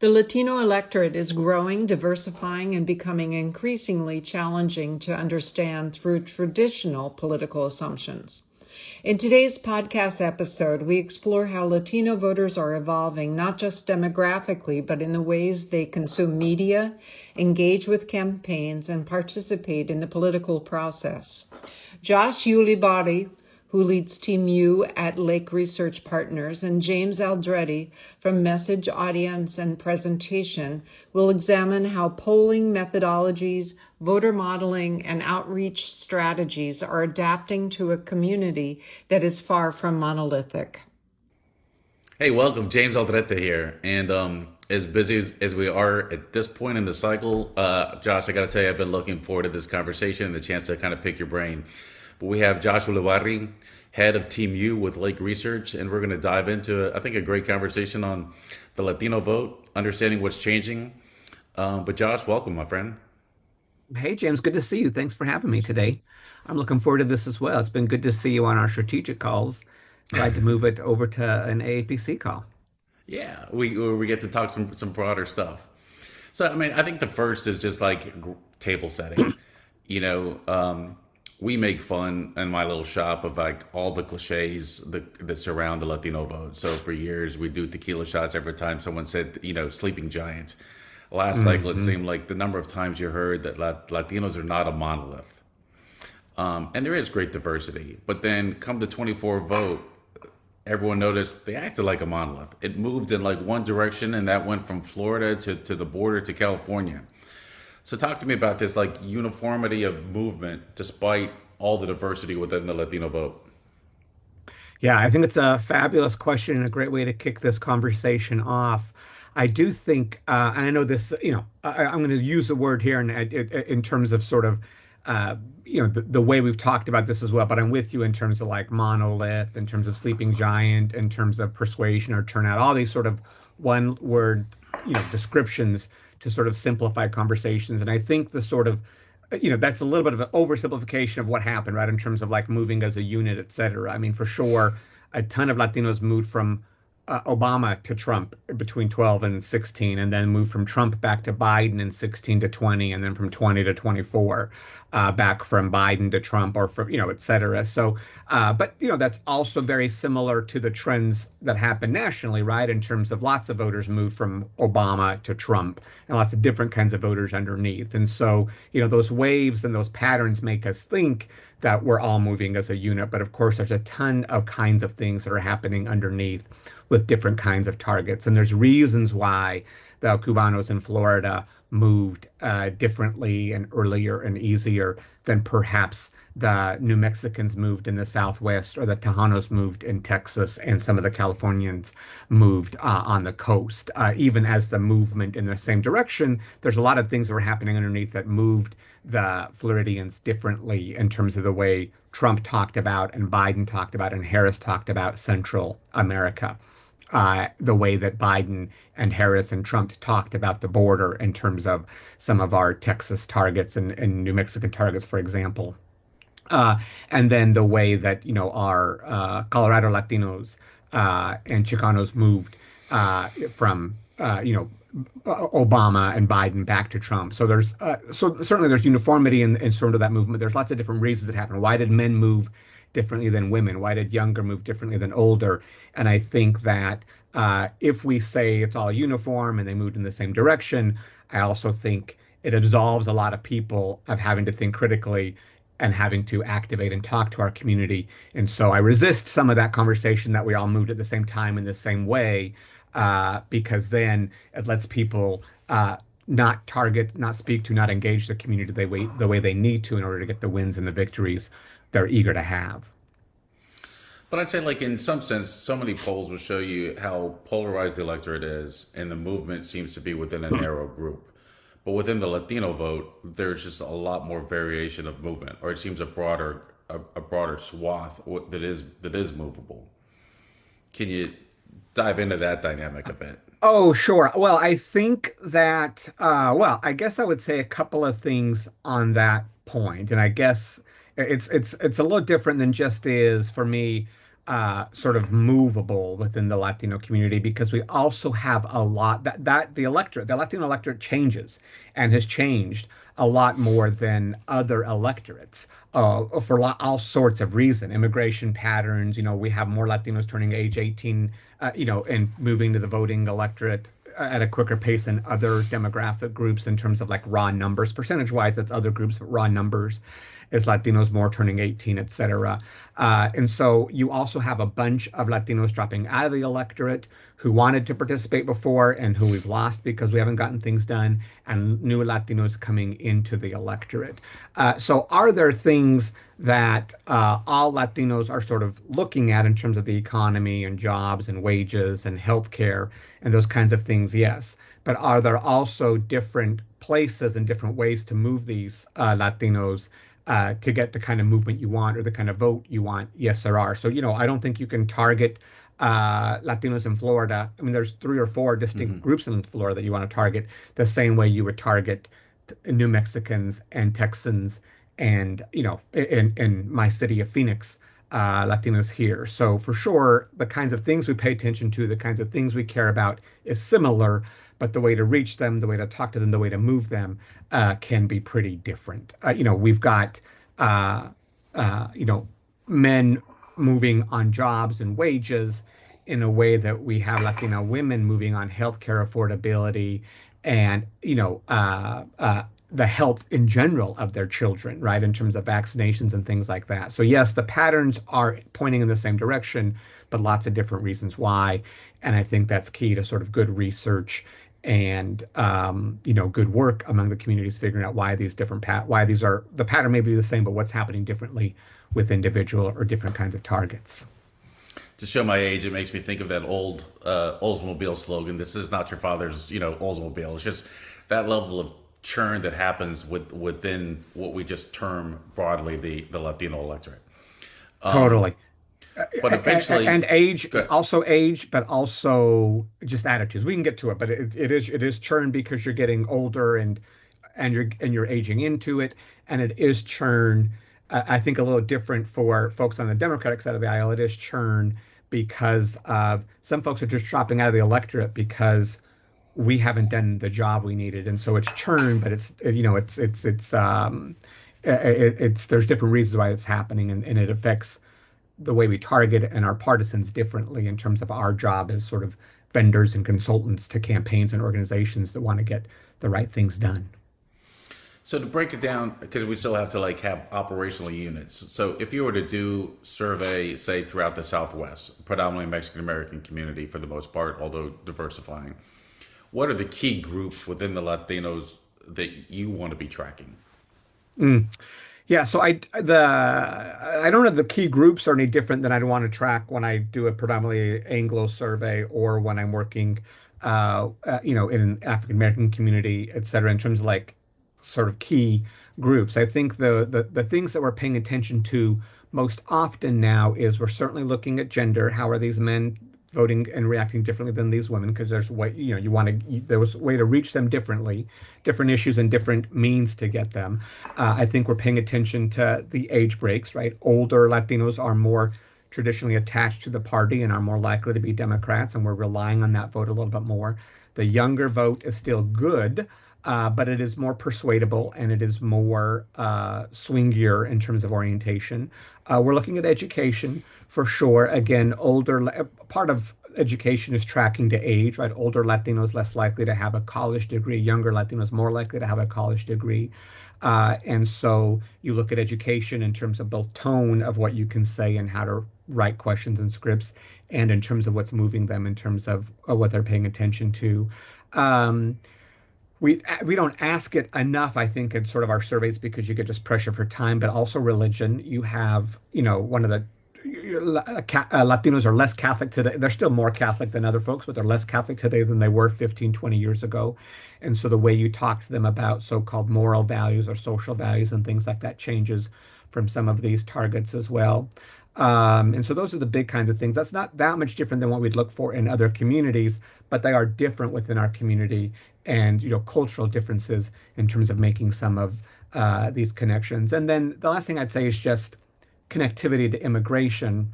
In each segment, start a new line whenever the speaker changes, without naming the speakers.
The Latino electorate is growing, diversifying, and becoming increasingly challenging to understand through traditional political assumptions. In today's podcast episode, we explore how Latino voters are evolving, not just demographically, but in the ways they consume media, engage with campaigns, and participate in the political process. Josh Ulibarri, who leads Team U at Lake Research Partners, and James Aldrete from Message, Audience, and Presentation will examine how polling methodologies, voter modeling, and outreach strategies are adapting to a community that is far from monolithic.
Hey, welcome, James Aldrete here. And as busy as we are at this point in the cycle, Josh, I got to tell you, I've been looking forward to this conversation and the chance to kind of pick your brain. But we have Josh Ulibarri, head of Team U with Lake Research, and we're going to dive into, I think, a great conversation on the Latino vote, understanding what's changing. But Josh, welcome, my friend.
Hey, James, good to see you. Thanks for having me today. I'm looking forward to this as well. It's been good to see you on our strategic calls. Glad to move it over to an AAPC call.
Yeah, we get to talk some broader stuff. So, I mean, I think the first is just like table setting. You know, we make fun in my little shop of like all the cliches that surround the Latino vote. So for years, we do tequila shots every time someone said, sleeping giant. Last cycle, it
Hmm.
seemed like the number of times you heard that Latinos are not a monolith. And there is great diversity. But then come the 24 vote, everyone noticed they acted like a monolith. It moved in like one direction, and that went from Florida to the border to California. So talk to me about this like uniformity of movement despite all the diversity within the Latino vote.
Yeah, I think it's a fabulous question and a great way to kick this conversation off. I do think, and I know this, I'm going to use the word here in terms of sort of, the way we've talked about this as well, but I'm with you in terms of like monolith, in terms of sleeping giant, in terms of persuasion or turnout, all these sort of one word, descriptions to sort of simplify conversations. And I think the sort of that's a little bit of an oversimplification of what happened, right? In terms of like moving as a unit, et cetera. I mean, for sure, a ton of Latinos moved from Obama to Trump between 12 and 16, and then moved from Trump back to Biden in 16 to 20, and then from 20 to 24, back from Biden to Trump, or from, et cetera. So, but, that's also very similar to the trends that happen nationally, right? In terms of lots of voters moved from Obama to Trump, and lots of different kinds of voters underneath. And so, those waves and those patterns make us think that we're all moving as a unit. But of course, there's a ton of kinds of things that are happening underneath with different kinds of targets. And there's reasons why the Cubanos in Florida moved differently and earlier and easier than perhaps the New Mexicans moved in the Southwest, or the Tejanos moved in Texas, and some of the Californians moved on the coast. Even as the movement in the same direction, there's a lot of things that were happening underneath that moved the Floridians differently in terms of the way Trump talked about and Biden talked about and Harris talked about Central America. The way that Biden and Harris and Trump talked about the border in terms of some of our Texas targets and New Mexican targets, for example. Uh, and then the way that, our Colorado Latinos and Chicanos moved from, Obama and Biden back to Trump. So so certainly there's uniformity in sort of that movement. There's lots of different reasons that happen. Why did men move differently than women? Why did younger move differently than older? And I think that if we say it's all uniform and they moved in the same direction, I also think it absolves a lot of people of having to think critically and having to activate and talk to our community. And so I resist some of that conversation that we all moved at the same time in the same way, because then it lets people not target, not speak to, not engage the community the way they need to in order to get the wins and the victories they're eager to have.
But I'd say, like, in some sense, so many polls will show you how polarized the electorate is, and the movement seems to be within a narrow group. But within the Latino vote, there's just a lot more variation of movement, or it seems a broader swath that is movable. Can you dive into that dynamic a bit?
Oh, sure. Well, I think that, I guess I would say a couple of things on that point, and I guess it's a little different than just is for me sort of movable within the Latino community because we also have a lot that the Latino electorate changes and has changed a lot more than other electorates for all sorts of reason. Immigration patterns, we have more Latinos turning age 18, and moving to the voting electorate at a quicker pace than other demographic groups in terms of like raw numbers. Percentage wise, that's other groups, but raw numbers is Latinos more turning 18, et cetera. And so you also have a bunch of Latinos dropping out of the electorate who wanted to participate before and who we've lost because we haven't gotten things done, and new Latinos coming into the electorate. So are there things that all Latinos are sort of looking at in terms of the economy and jobs and wages and healthcare and those kinds of things? Yes. But are there also different places and different ways to move these Latinos to get the kind of movement you want or the kind of vote you want? Yes, there are. So, I don't think you can target Latinos in Florida. I mean, there's three or four distinct groups in Florida that you want to target the same way you would target New Mexicans and Texans and, in my city of Phoenix, Latinos here. So for sure, the kinds of things we pay attention to, the kinds of things we care about is similar, but the way to reach them, the way to talk to them, the way to move them can be pretty different. We've got, men moving on jobs and wages in a way that we have Latina women moving on healthcare affordability and, the health in general of their children, right, in terms of vaccinations and things like that. So yes, the patterns are pointing in the same direction, but lots of different reasons why. And I think that's key to sort of good research and good work among the communities figuring out why these why these are the pattern may be the same, but what's happening differently with individual or different kinds of targets.
To show my age, it makes me think of that old Oldsmobile slogan. This is not your father's, Oldsmobile. It's just that level of churn that happens within what we just term broadly the Latino electorate.
Totally.
But eventually,
and age, but also just attitudes. We can get to it, but it is churn because you're getting older and you're aging into it, and it is churn. I think a little different for folks on the Democratic side of the aisle. It is churn because some folks are just dropping out of the electorate because we haven't done the job we needed, and so it's churn, but it's there's different reasons why it's happening, and it affects the way we target and our partisans differently in terms of our job as sort of vendors and consultants to campaigns and organizations that want to get the right things done.
So to break it down, because we still have to have operational units. So if you were to do survey, say throughout the Southwest, predominantly Mexican American community for the most part, although diversifying, what are the key groups within the Latinos that you want to be tracking?
Yeah, so I don't know if the key groups are any different than I'd want to track when I do a predominantly Anglo survey or when I'm working, in an African American community, et cetera, in terms of sort of key groups. I think the things that we're paying attention to most often now is we're certainly looking at gender. How are these men voting and reacting differently than these women? Because there's way, there was a way to reach them differently, different issues and different means to get them. I think we're paying attention to the age breaks, right? Older Latinos are more traditionally attached to the party and are more likely to be Democrats, and we're relying on that vote a little bit more. The younger vote is still good, but it is more persuadable and it is more swingier in terms of orientation. We're looking at education for sure. Again, part of education is tracking to age, right? Older Latinos less likely to have a college degree, younger Latinos more likely to have a college degree. And so you look at education in terms of both tone of what you can say and how to write questions and scripts, and in terms of what's moving them, in terms of what they're paying attention to. We don't ask it enough, I think, in sort of our surveys because you get just pressure for time, but also religion. You have, one of the Latinos are less Catholic today. They're still more Catholic than other folks, but they're less Catholic today than they were 15, 20 years ago. And so the way you talk to them about so-called moral values or social values and things like that changes from some of these targets as well. And so those are the big kinds of things. That's not that much different than what we'd look for in other communities, but they are different within our community, and cultural differences in terms of making some of these connections. And then the last thing I'd say is just connectivity to immigration.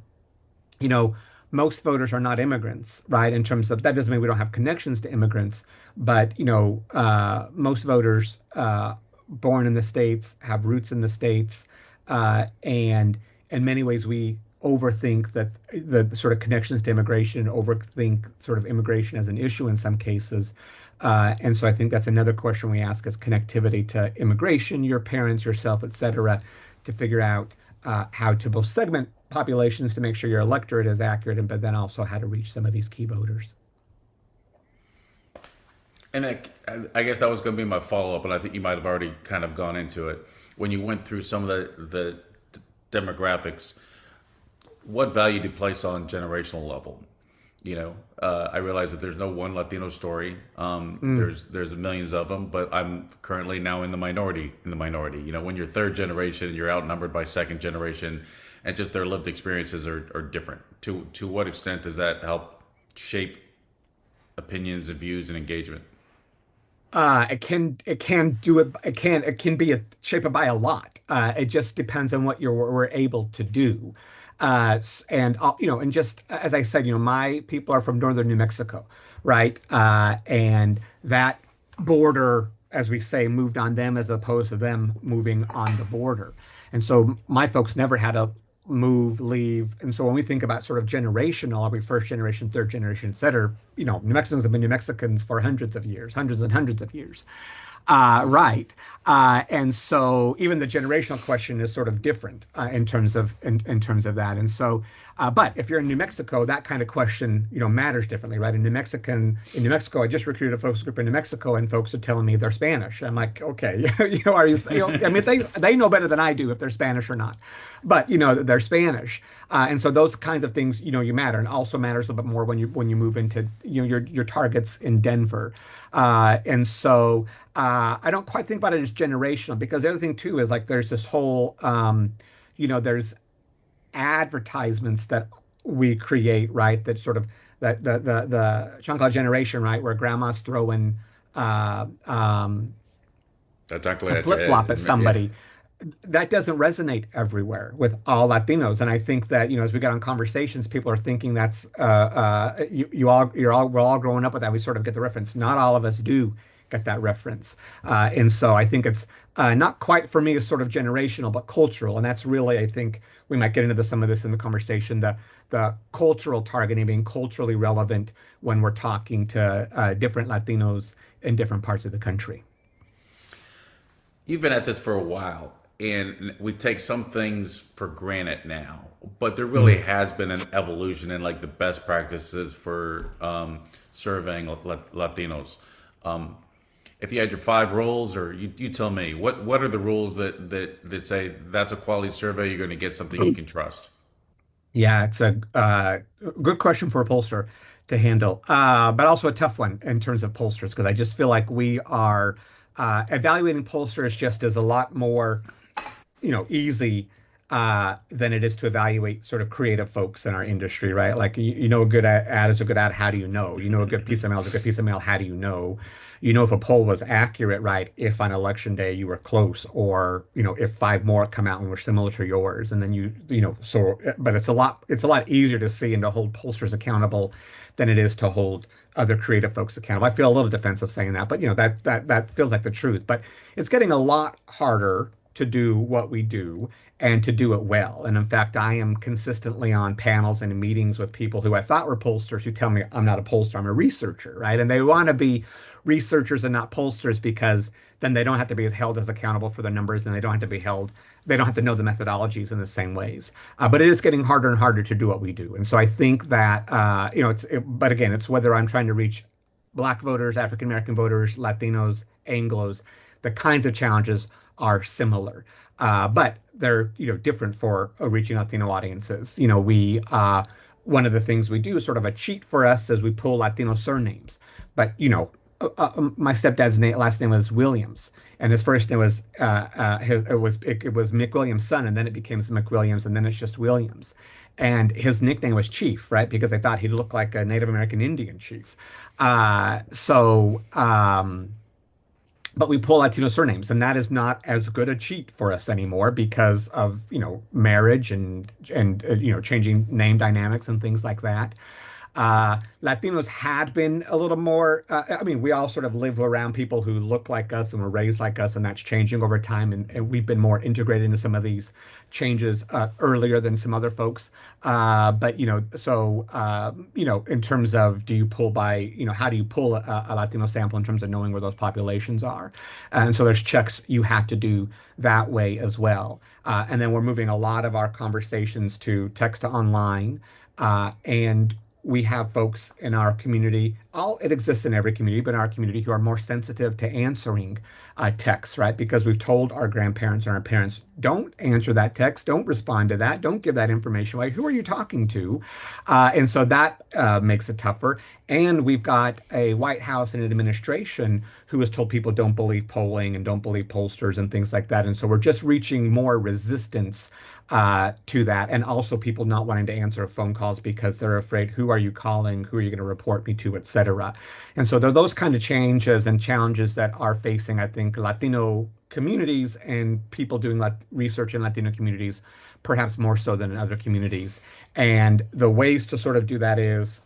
you know, most voters are not immigrants, right? In terms of that doesn't mean we don't have connections to immigrants, but most voters born in the States have roots in the States, and in many ways we overthink that the sort of connections to immigration, overthink sort of immigration as an issue in some cases. And so I think that's another question we ask is connectivity to immigration, your parents, yourself, et cetera, to figure out how to both segment populations to make sure your electorate is accurate, but then also how to reach some of these key voters.
And I guess that was going to be my follow up, and I think you might have already kind of gone into it when you went through some of the demographics. What value do you place on generational level? I realize that there's no one Latino story.
Mm.
There's millions of them, but I'm currently now in the minority. When you're third generation, you're outnumbered by second generation, and just their lived experiences are different. To what extent does that help shape opinions and views and engagement?
It can do it. It can be shaped by a lot. It just depends on what we're able to do. And just as I said, my people are from northern New Mexico, right? And that border, as we say, moved on them as opposed to them moving on the border. And so my folks never had to move, leave. And so when we think about sort of generational, are we first generation, third generation, et cetera, New Mexicans have been New Mexicans for hundreds of years, hundreds and hundreds of years. Right. And so even the generational question is sort of different in terms of that. And so, but if you're in New Mexico, that kind of question, matters differently, right? In New Mexico, I just recruited a focus group in New Mexico, and folks are telling me they're Spanish. I'm like, okay, are you? I mean, they know better than I do if they're Spanish or not, but they're Spanish, and so those kinds of things, you matter, and also matters a little bit more when you move into your targets in Denver. And so I don't quite think about it as generational because the other thing too is like there's this whole, there's advertisements that we create, right? That sort of the chancla generation, right? Where grandma's throwing uh, um,
That Dr.
a
At your
flip-flop at
head, yeah.
somebody. That doesn't resonate everywhere with all Latinos. And I think that, as we get on conversations, people are thinking that's we're all growing up with that. We sort of get the reference. Not all of us do get that reference. And so I think it's not quite for me as sort of generational, but cultural. And that's really, I think we might get into some of this in the conversation, the cultural targeting being culturally relevant when we're talking to different Latinos in different parts of the country.
You've been at this for a while, and we take some things for granted now, but there really
Mm.
has been an evolution in like the best practices for surveying Latinos. Um, if you had your five rules, or you tell me, what are the rules that say that's a quality survey, you're going to get something you can trust?
Yeah, it's a good question for a pollster to handle, but also a tough one in terms of pollsters because I just feel like we are evaluating pollsters just as a lot more, easy than it is to evaluate sort of creative folks in our industry, right? Like a good ad is a good ad. How do you know? A good piece of mail is a good piece of mail. How do you know? If a poll was accurate, right? If on election day you were close, or if five more come out and were similar to yours, and then so. But it's a lot easier to see and to hold pollsters accountable than it is to hold other creative folks accountable. I feel a little defensive saying that, but that feels like the truth. But it's getting a lot harder to do what we do and to do it well. And in fact, I am consistently on panels and in meetings with people who I thought were pollsters who tell me I'm not a pollster, I'm a researcher, right? And they want to be researchers and not pollsters because then they don't have to be held as accountable for the numbers and they don't have to know the methodologies in the same ways. But it is getting harder and harder to do what we do. And so I think that, but again, it's whether I'm trying to reach Black voters, African American voters, Latinos, Anglos, the kinds of challenges are similar, but they're different for reaching Latino audiences. We one of the things we do, sort of a cheat for us, is we pull Latino surnames. But my stepdad's last name was Williams, and his first name was it was Mick Williams' son, and then it became Mick Williams, and then it's just Williams. And his nickname was Chief, right? Because they thought he'd look like a Native American Indian chief. So but we pull Latino surnames, and that is not as good a cheat for us anymore because of, marriage and changing name dynamics and things like that. Latinos had been a little more, I mean, we all sort of live around people who look like us and were raised like us, and that's changing over time. And we've been more integrated into some of these changes earlier than some other folks. In terms of do you pull by, how do you pull a Latino sample in terms of knowing where those populations are? And so there's checks you have to do that way as well. And then we're moving a lot of our conversations to text to online. And we have folks in our community, it exists in every community, but in our community who are more sensitive to answering texts, right? Because we've told our grandparents and our parents, don't answer that text, don't respond to that, don't give that information away. Who are you talking to? And so that makes it tougher. And we've got a White House and an administration who has told people don't believe polling and don't believe pollsters and things like that. And so we're just reaching more resistance to that, and also people not wanting to answer phone calls because they're afraid, who are you calling, who are you going to report me to, etc. And so there are those kind of changes and challenges that are facing, I think, Latino communities and people doing research in Latino communities, perhaps more so than in other communities. And the ways to sort of do that is,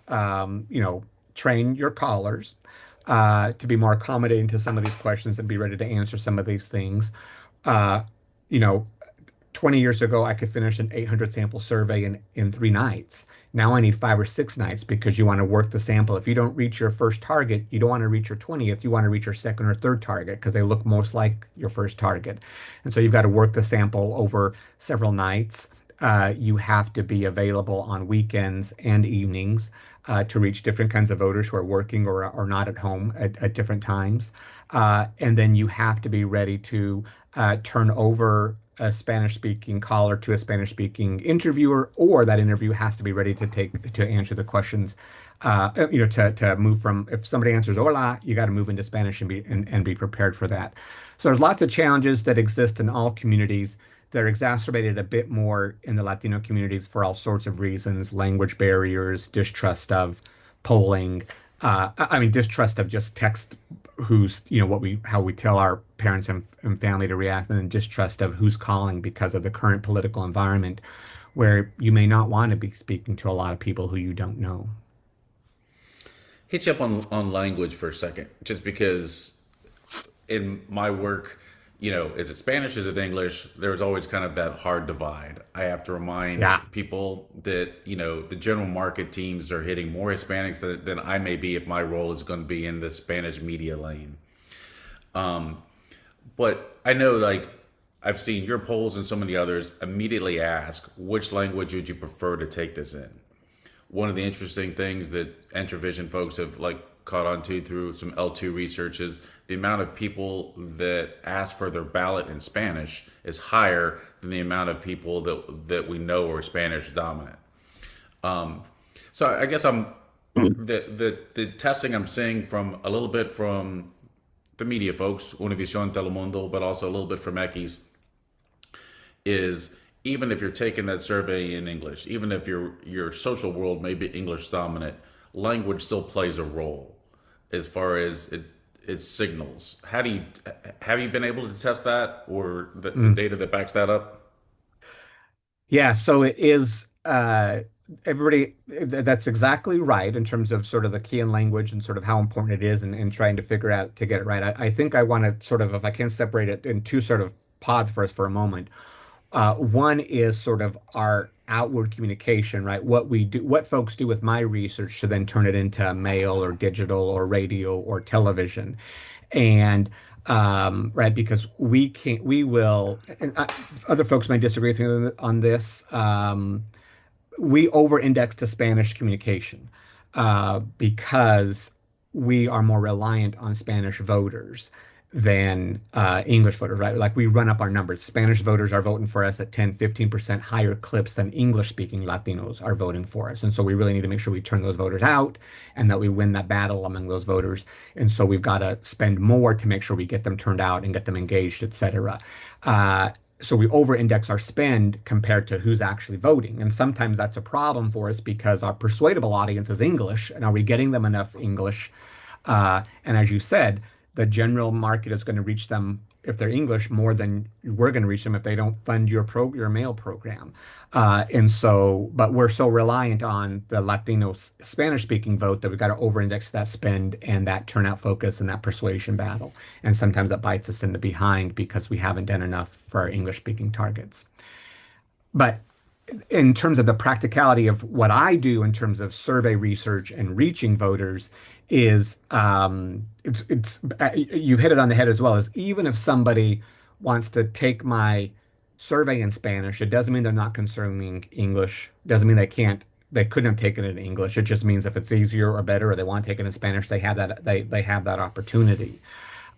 train your callers to be more accommodating to some of these questions and be ready to answer some of these things. Uh, you know, 20 years ago, I could finish an 800 sample survey in 3 nights. Now I need 5 or 6 nights because you want to work the sample. If you don't reach your first target, you don't want to reach your 20th. You want to reach your second or third target because they look most like your first target. And so you've got to work the sample over several nights. You have to be available on weekends and evenings to reach different kinds of voters who are working or are not at home at different times. And then you have to be ready to turn over a Spanish-speaking caller to a Spanish-speaking interviewer, or that interview has to be ready to answer the questions. To move from, if somebody answers "Hola," you got to move into Spanish and be prepared for that. So there's lots of challenges that exist in all communities. They're exacerbated a bit more in the Latino communities for all sorts of reasons: language barriers, distrust of polling. Distrust of just text, how we tell our parents and family to react, and then distrust of who's calling because of the current political environment where you may not want to be speaking to a lot of people who you don't know.
Hit you up on language for a second, just because in my work, is it Spanish, is it English? There's always kind of that hard divide. I have to remind
Yeah.
people that, the general market teams are hitting more Hispanics than I may be if my role is going to be in the Spanish media lane. But I know, like, I've seen your polls and so many others immediately ask, which language would you prefer to take this in? One of the interesting things that Entravision folks have caught on to through some L2 research is the amount of people that ask for their ballot in Spanish is higher than the amount of people that we know are Spanish dominant. So I guess the testing I'm seeing from a little bit from the media folks, Univision, Telemundo, but also a little bit from X, is even if you're taking that survey in English, even if your social world may be English dominant, language still plays a role as far as its signals. Have you been able to test that, or the data that backs that up?
Yeah, so it is everybody, that's exactly right in terms of sort of the key in language and sort of how important it is and trying to figure out to get it right. I think I want to sort of, if I can separate it in two sort of pods for us for a moment. One is sort of our outward communication, right? What we do, what folks do with my research to then turn it into mail or digital or radio or television. And right, because we will, and other folks may disagree with me on this. We over-index to Spanish communication because we are more reliant on Spanish voters than English voters, right? Like we run up our numbers. Spanish voters are voting for us at 10, 15% higher clips than English-speaking Latinos are voting for us. And so we really need to make sure we turn those voters out and that we win that battle among those voters. And so we've got to spend more to make sure we get them turned out and get them engaged, et cetera. So we over-index our spend compared to who's actually voting. And sometimes that's a problem for us because our persuadable audience is English. And are we getting them enough English? And as you said, the general market is going to reach them if they're English more than we're going to reach them if they don't fund your mail program. But we're so reliant on the Latino Spanish speaking vote that we've got to over-index that spend and that turnout focus and that persuasion battle. And sometimes that bites us in the behind because we haven't done enough for our English speaking targets. But in terms of the practicality of what I do in terms of survey research and reaching voters is you hit it on the head as well, is even if somebody wants to take my survey in Spanish, it doesn't mean they're not consuming English. Doesn't mean they couldn't have taken it in English. It just means if it's easier or better or they want to take it in Spanish, they have that opportunity.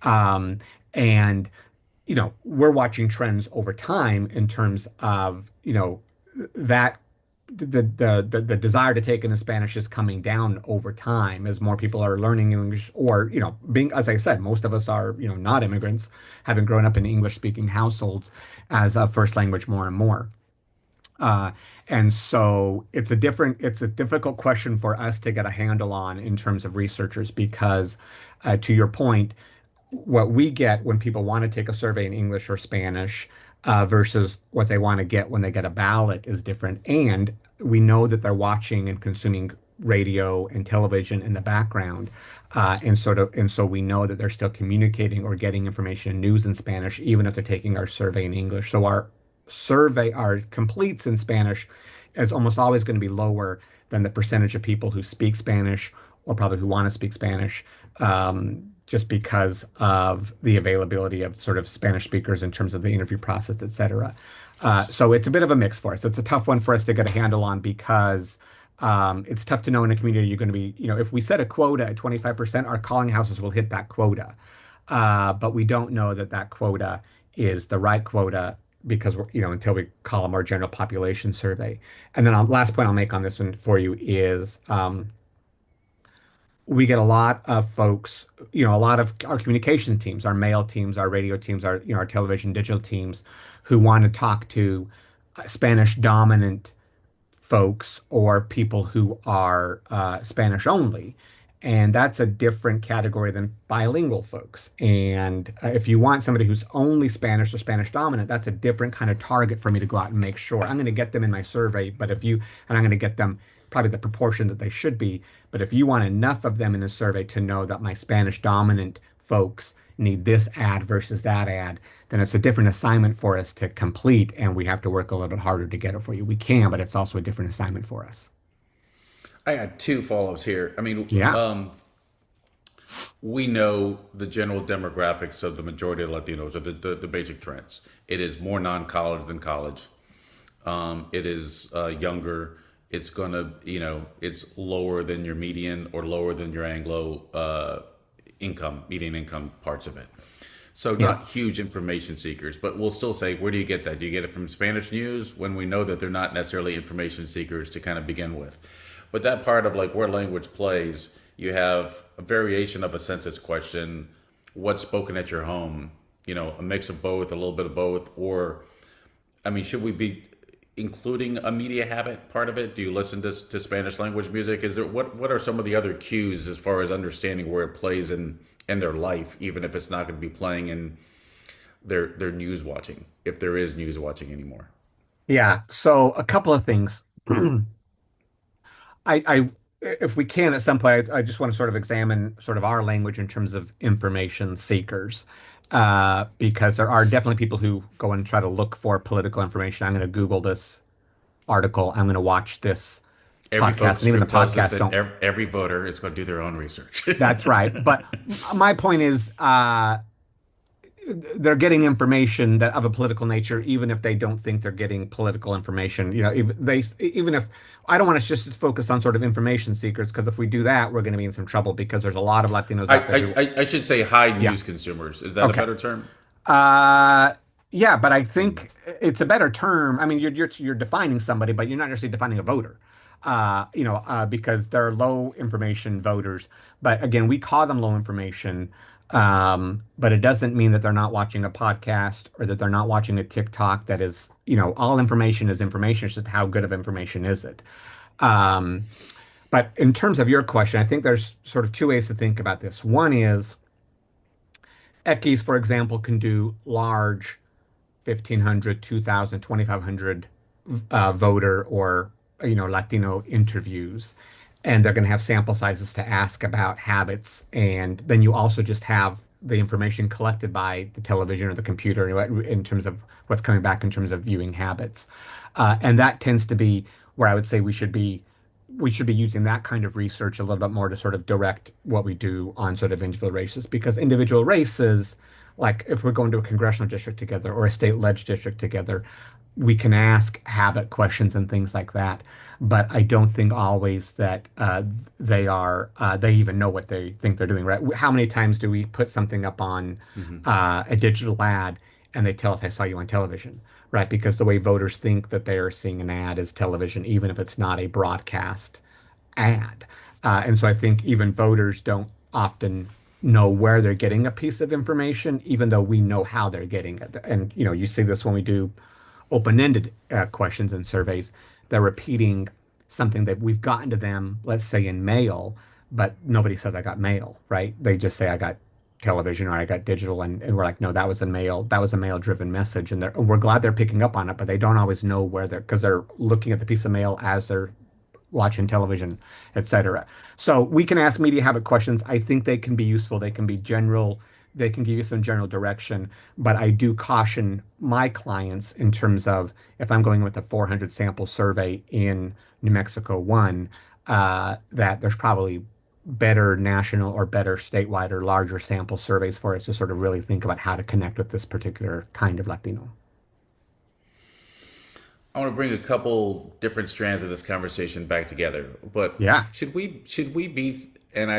Um, and we're watching trends over time in terms of, that the desire to take in Spanish is coming down over time as more people are learning English or, being, as I said, most of us are, not immigrants, having grown up in English speaking households as a first language more and more. Uh, and so it's a difficult question for us to get a handle on in terms of researchers because, to your point, what we get when people want to take a survey in English or Spanish versus what they want to get when they get a ballot is different. And we know that they're watching and consuming radio and television in the background. And so we know that they're still communicating or getting information and news in Spanish, even if they're taking our survey in English. So our completes in Spanish is almost always going to be lower than the percentage of people who speak Spanish or probably who want to speak Spanish. Just because of the availability of sort of Spanish speakers in terms of the interview process, et cetera. So it's a bit of a mix for us. It's a tough one for us to get a handle on because it's tough to know in a community you're going to be, if we set a quota at 25%, our calling houses will hit that quota. But we don't know that that quota is the right quota because until we call a more general population survey. And then last point I'll make on this one for you is we get a lot of folks, a lot of our communication teams, our mail teams, our radio teams, our television digital teams who want to talk to Spanish dominant folks or people who are Spanish only. And that's a different category than bilingual folks. And if you want somebody who's only Spanish or Spanish dominant, that's a different kind of target for me to go out and make sure. I'm going to get them in my survey, and I'm going to get them probably the proportion that they should be. But if you want enough of them in the survey to know that my Spanish dominant folks need this ad versus that ad, then it's a different assignment for us to complete. And we have to work a little bit harder to get it for you. We can, but it's also a different assignment for us.
I got two follow-ups here. I mean,
Yeah.
we know the general demographics of the majority of Latinos, or the basic trends. It is more non-college than college. It is younger. It's gonna, it's lower than your median or lower than your Anglo median income parts of it. So
Yeah.
not huge information seekers, but we'll still say, where do you get that? Do you get it from Spanish news when we know that they're not necessarily information seekers to kind of begin with? But that part of like where language plays, you have a variation of a census question, what's spoken at your home, a mix of both, a little bit of both, or, I mean, should we be including a media habit part of it? Do you listen to Spanish language music? Is there what are some of the other cues as far as understanding where it plays in their life, even if it's not going to be playing in their news watching, if there is news watching anymore?
Yeah. So a couple of things. I if we can at some point, I just want to sort of examine sort of our language in terms of information seekers, because there are definitely people who go and try to look for political information. I'm going to Google this article. I'm going to watch this
Every
podcast,
focus
and even the
group tells us
podcasts
that
don't.
every voter is going to do their own research.
That's right. But my point is, they're getting information that of a political nature, even if they don't think they're getting political information. Even if I don't want to just focus on sort of information seekers, because if we do that, we're going to be in some trouble because there's a lot of Latinos
I,
out there who,
I should say high
yeah,
news consumers. Is that a
okay.
better term?
Uh, yeah, but I think it's a better term. I mean, you're defining somebody, but you're not necessarily defining a voter. Because they're low information voters. But again, we call them low information. But it doesn't mean that they're not watching a podcast or that they're not watching a TikTok that is, all information is information. It's just how good of information is it? Um, but in terms of your question, I think there's sort of two ways to think about this. One is Ekis, for example, can do large 1,500, 2,000, 2,500 voter or Latino interviews, and they're going to have sample sizes to ask about habits, and then you also just have the information collected by the television or the computer in terms of what's coming back in terms of viewing habits, and that tends to be where I would say we should be using that kind of research a little bit more to sort of direct what we do on sort of individual races, because individual races, like if we're going to a congressional district together or a state leg district together, we can ask habit questions and things like that. But I don't think always that they even know what they think they're doing, right? How many times do we put something up on
Hmm.
a digital ad and they tell us, I saw you on television, right? Because the way voters think that they are seeing an ad is television, even if it's not a broadcast ad. And so I think even voters don't often know where they're getting a piece of information, even though we know how they're getting it. And you see this when we do open-ended questions and surveys. They're repeating something that we've gotten to them, let's say in mail, but nobody said I got mail, right? They just say I got television or I got digital, and we're like, no, that was a mail, that was a mail-driven message, and we're glad they're picking up on it, but they don't always know where they're because they're looking at the piece of mail as they're watching television, etc. So we can ask media habit questions. I think they can be useful. They can be general. They can give you some general direction. But I do caution my clients in terms of if I'm going with a 400 sample survey in New Mexico one, that there's probably better national or better statewide or larger sample surveys for us to sort of really think about how to connect with this particular kind of Latino.
I want to bring a couple different strands of this conversation back together. But
Yeah.
should we be, and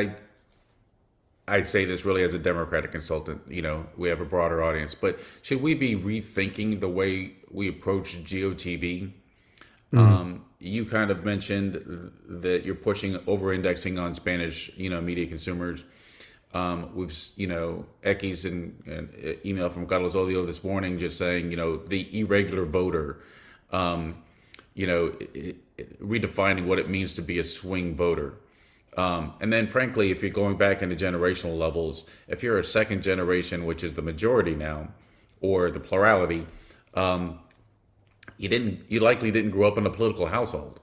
I'd say this really as a Democratic consultant, we have a broader audience, but should we be rethinking the way we approach GOTV?
Mm.
You kind of mentioned that you're pushing over indexing on Spanish, media consumers. Ekis and email from Carlos Odio this morning just saying, the irregular voter, um, redefining what it means to be a swing voter. And then, frankly, if you're going back into generational levels, if you're a second generation, which is the majority now, or the plurality, um, you likely didn't grow up in a political household.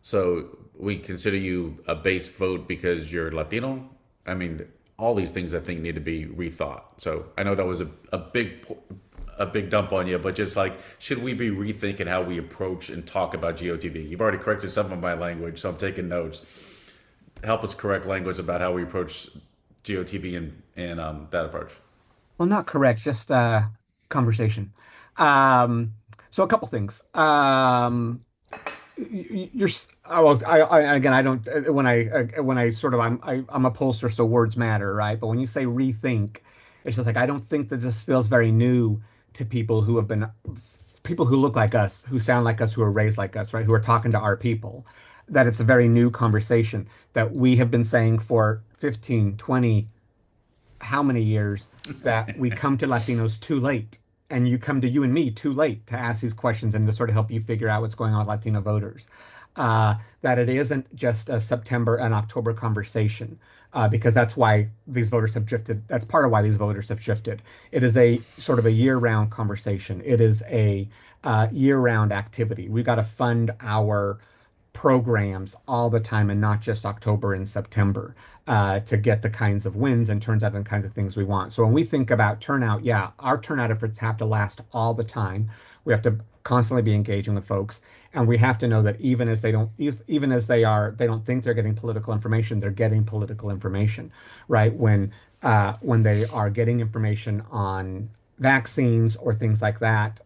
So we consider you a base vote because you're Latino. I mean, all these things I think need to be rethought. So I know that was a big dump on you, but just like, should we be rethinking how we approach and talk about GOTV? You've already corrected some of my language, so I'm taking notes. Help us correct language about how we approach GOTV and that approach.
Well, not correct, just conversation. Um, so a couple things. You're well, again, I don't when I sort of I'm a pollster, so words matter, right? But when you say rethink, it's just like I don't think that this feels very new to people who look like us, who sound like us, who are raised like us, right? Who are talking to our people. That it's a very new conversation that we have been saying for 15, 20, how many years that we come to Latinos too late. And you come to you and me too late to ask these questions and to sort of help you figure out what's going on with Latino voters. That it isn't just a September and October conversation, because that's why these voters have drifted. That's part of why these voters have shifted. It is a sort of a year-round conversation. It is a year-round activity. We've got to fund our programs all the time and not just October and September, to get the kinds of wins and turns out and the kinds of things we want. So when we think about turnout, yeah, our turnout efforts have to last all the time. We have to constantly be engaging with folks, and we have to know that even as they don't think they're getting political information, they're getting political information, right? When they are getting information on vaccines or things like that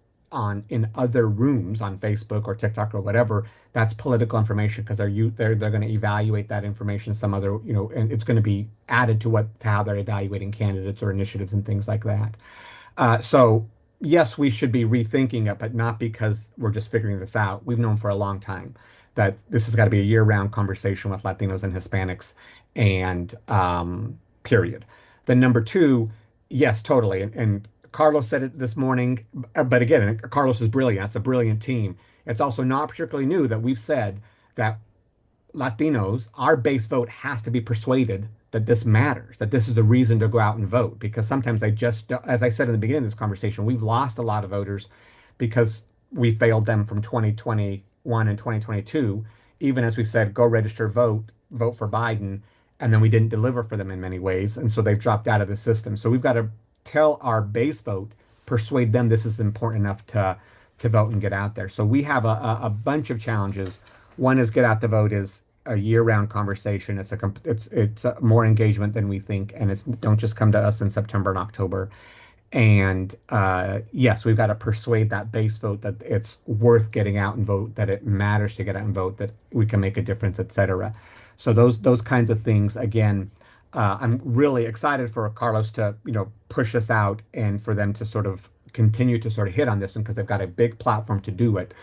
in other rooms on Facebook or TikTok or whatever, that's political information because they're going to evaluate that information some other, and it's going to be added to how they're evaluating candidates or initiatives and things like that. So yes, we should be rethinking it, but not because we're just figuring this out. We've known for a long time that this has got to be a year-round conversation with Latinos and Hispanics, and period. Then number two, yes, totally. And Carlos said it this morning, but again, Carlos is brilliant. That's a brilliant team. It's also not particularly new that we've said that Latinos, our base vote has to be persuaded that this matters, that this is the reason to go out and vote. Because sometimes I just, as I said in the beginning of this conversation, we've lost a lot of voters because we failed them from 2021 and 2022. Even as we said, go register, vote, vote for Biden, and then we didn't deliver for them in many ways, and so they've dropped out of the system. So we've got to tell our base vote, persuade them this is important enough to vote and get out there. So we have a bunch of challenges. One is get out the vote is a year-round conversation. It's more engagement than we think, and it's don't just come to us in September and October. And yes, we've got to persuade that base vote that it's worth getting out and vote, that it matters to get out and vote, that we can make a difference, et cetera. So those kinds of things. Again, I'm really excited for Carlos to push this out and for them to sort of continue to sort of hit on this one because they've got a big platform to do it.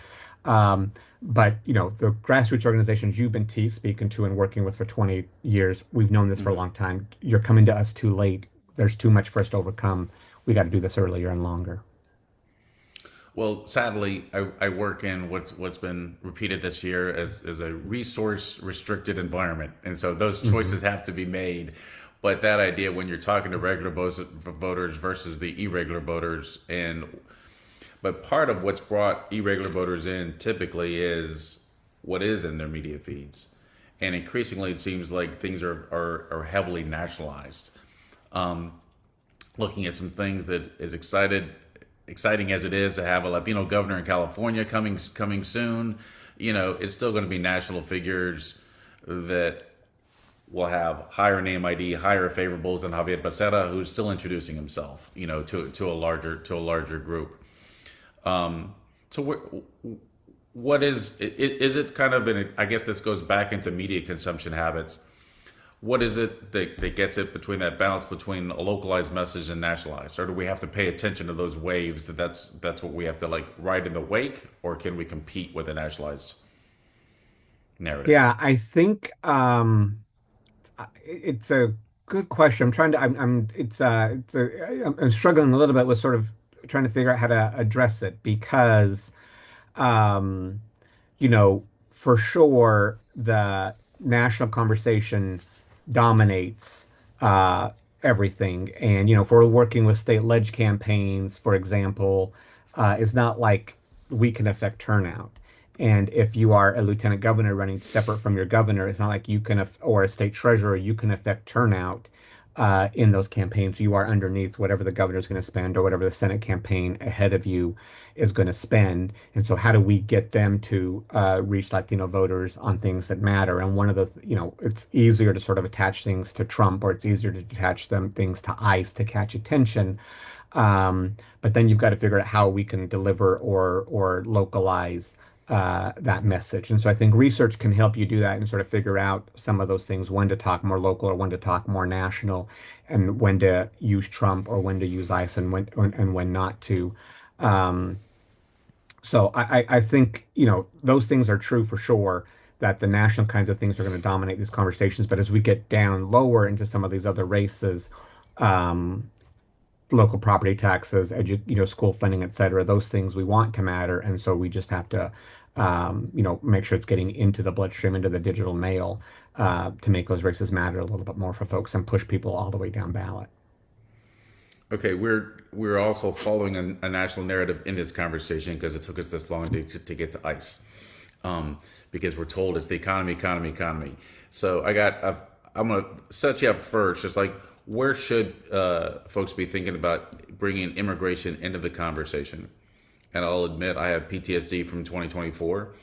Um, but the grassroots organizations you've been speaking to and working with for 20 years, we've known this for a
Mhm.
long time. You're coming to us too late. There's too much for us to overcome. We got to do this earlier and longer.
Well, sadly, I work in what's been repeated this year as a resource restricted environment, and so those
Hmm.
choices have to be made. But that idea, when you're talking to regular voters versus the irregular voters, but part of what's brought irregular voters in typically is what is in their media feeds, and increasingly it seems like things are heavily nationalized. Um, Looking at some things that is exciting as it is to have a Latino governor in California coming soon, it's still going to be national figures that will have higher name ID, higher favorables than Javier Becerra, who's still introducing himself, to a larger group. So what is it kind of? And I guess this goes back into media consumption habits. What is it that gets it between that balance between a localized message and nationalized, or do we have to pay attention to those waves? That's what we have to like ride in the wake, or can we compete with a nationalized narrative?
Yeah, I think it's a good question. I'm struggling a little bit with sort of trying to figure out how to address it because um, for sure the national conversation dominates uh, everything. And, if we're working with state ledge campaigns, for example, it's not like we can affect turnout. And if you are a lieutenant governor running separate from your governor, it's not like you can, or a state treasurer, you can affect turnout in those campaigns. You are underneath whatever the governor is going to spend or whatever the Senate campaign ahead of you is going to spend. And so, how do we get them to reach Latino voters on things that matter? And one of it's easier to sort of attach things to Trump, or it's easier to attach things to ICE to catch attention. But then you've got to figure out how we can deliver or localize that message. And so I think research can help you do that and sort of figure out some of those things, when to talk more local or when to talk more national, and when to use Trump or when to use ICE and when not to. Um, so I think, those things are true for sure, that the national kinds of things are going to dominate these conversations. But as we get down lower into some of these other races, um, local property taxes, school funding, et cetera, those things we want to matter. And so we just have to, make sure it's getting into the bloodstream, into the digital mail, to make those races matter a little bit more for folks and push people all the way down ballot.
Okay, we're also following a national narrative in this conversation because it took us this long to get to ICE, because we're told it's the economy, economy, economy. So I'm gonna set you up first, just like where should folks be thinking about bringing immigration into the conversation? And I'll admit I have PTSD from 2024.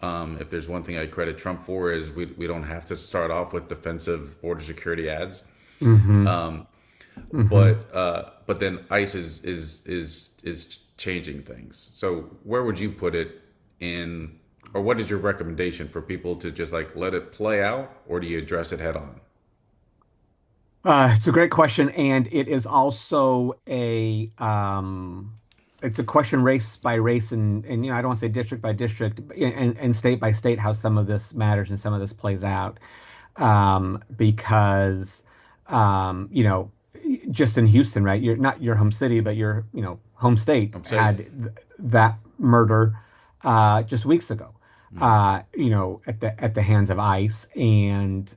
If there's one thing I credit Trump for is we don't have to start off with defensive border security ads.
Hmm.
Um,
Hmm.
but then ICE is changing things. So where would you put it in, or what is your recommendation for people to just like let it play out, or do you address it head on?
It's a great question, and it is also it's a question race by race, and I don't want to say district by district, and state by state, how some of this matters and some of this plays out, because just in Houston, right? You're not your home city, but your home state
I'm
had
saying,
that murder just weeks ago. at the hands of ICE, and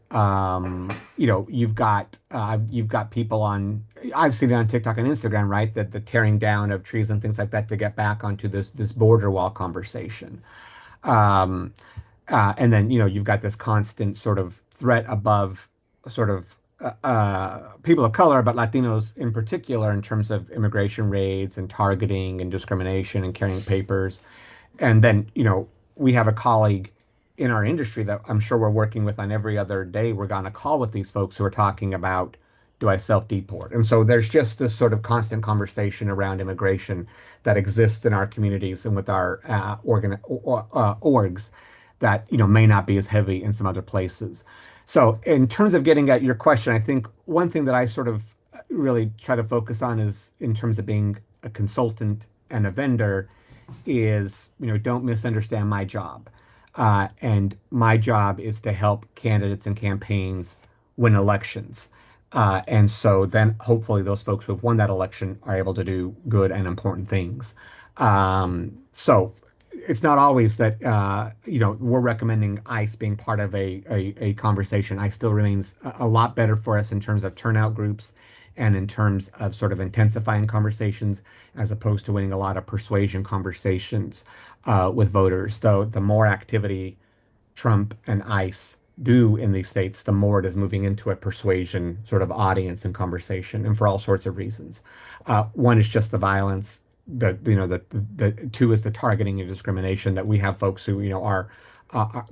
you've got people on. I've seen it on TikTok and Instagram, right? That the tearing down of trees and things like that to get back onto this border wall conversation. Um, and then, you've got this constant sort of threat above sort of people of color, but Latinos in particular, in terms of immigration raids and targeting and discrimination and carrying papers. And then, we have a colleague in our industry that I'm sure we're working with on every other day. We're on a call with these folks who are talking about, do I self-deport? And so there's just this sort of constant conversation around immigration that exists in our communities and with our orgs that may not be as heavy in some other places. So in terms of getting at your question, I think one thing that I sort of really try to focus on is in terms of being a consultant and a vendor is, don't misunderstand my job. And my job is to help candidates and campaigns win elections. And so then hopefully those folks who have won that election are able to do good and important things. So it's not always that we're recommending ICE being part of a conversation. ICE still remains a lot better for us in terms of turnout groups and in terms of sort of intensifying conversations as opposed to winning a lot of persuasion conversations with voters. Though the more activity Trump and ICE do in these states, the more it is moving into a persuasion sort of audience and conversation, and for all sorts of reasons. One is just the violence. The two is the targeting and discrimination that we have folks who are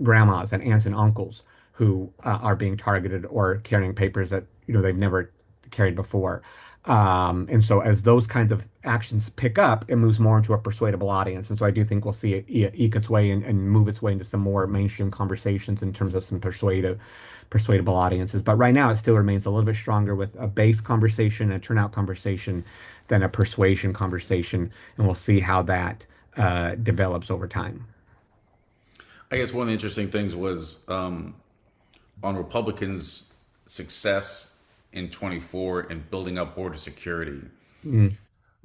grandmas and aunts and uncles who are being targeted or carrying papers that they've never carried before. And so as those kinds of actions pick up, it moves more into a persuadable audience. And so I do think we'll see it eke its way and move its way into some more mainstream conversations in terms of some persuadable audiences. But right now, it still remains a little bit stronger with a base conversation, a turnout conversation, than a persuasion conversation. And we'll see how that develops over time.
I guess one of the interesting things was on Republicans' success in 24 in building up border security.
Mm.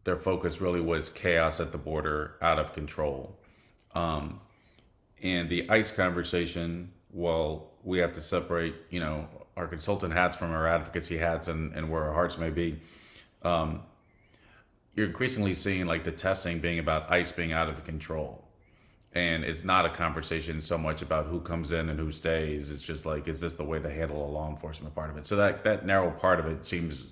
Their focus really was chaos at the border, out of control. And the ICE conversation, well, we have to separate, our consultant hats from our advocacy hats and where our hearts may be. You're increasingly seeing like the testing being about ICE being out of control. And it's not a conversation so much about who comes in and who stays. It's just like, is this the way to handle a law enforcement part of it? So that narrow part of it seems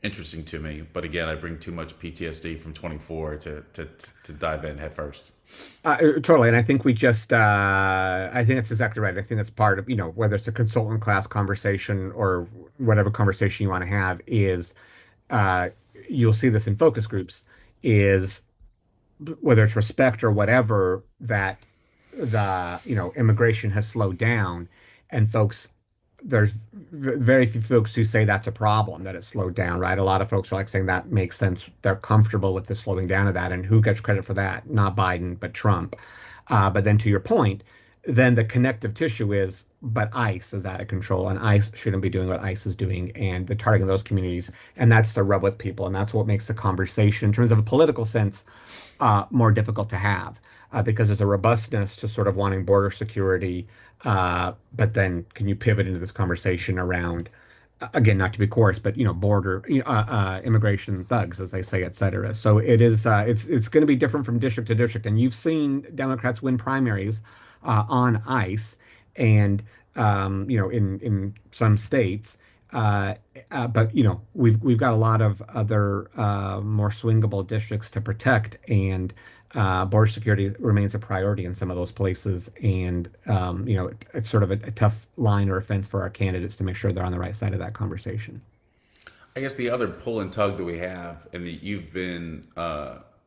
interesting to me. But again, I bring too much PTSD from 24 to dive in head first.
Totally. And I think I think that's exactly right. I think that's part of, whether it's a consultant class conversation or whatever conversation you want to have is, you'll see this in focus groups, is whether it's respect or whatever, that the immigration has slowed down, and there's very few folks who say that's a problem, that it's slowed down, right? A lot of folks are like saying that makes sense. They're comfortable with the slowing down of that, and who gets credit for that? Not Biden, but Trump. But then to your point, then the connective tissue is, but ICE is out of control, and ICE shouldn't be doing what ICE is doing, and the targeting those communities, and that's the rub with people, and that's what makes the conversation, in terms of a political sense, more difficult to have, because there's a robustness to sort of wanting border security, but then can you pivot into this conversation around, again, not to be coarse, but border, immigration thugs, as they say, et cetera. So it's going to be different from district to district, and you've seen Democrats win primaries on ICE, and in some states, but we've got a lot of other more swingable districts to protect, and border security remains a priority in some of those places, and it's sort of a tough line or a fence for our candidates to make sure they're on the right side of that conversation.
I guess the other pull and tug that we have, and that you've been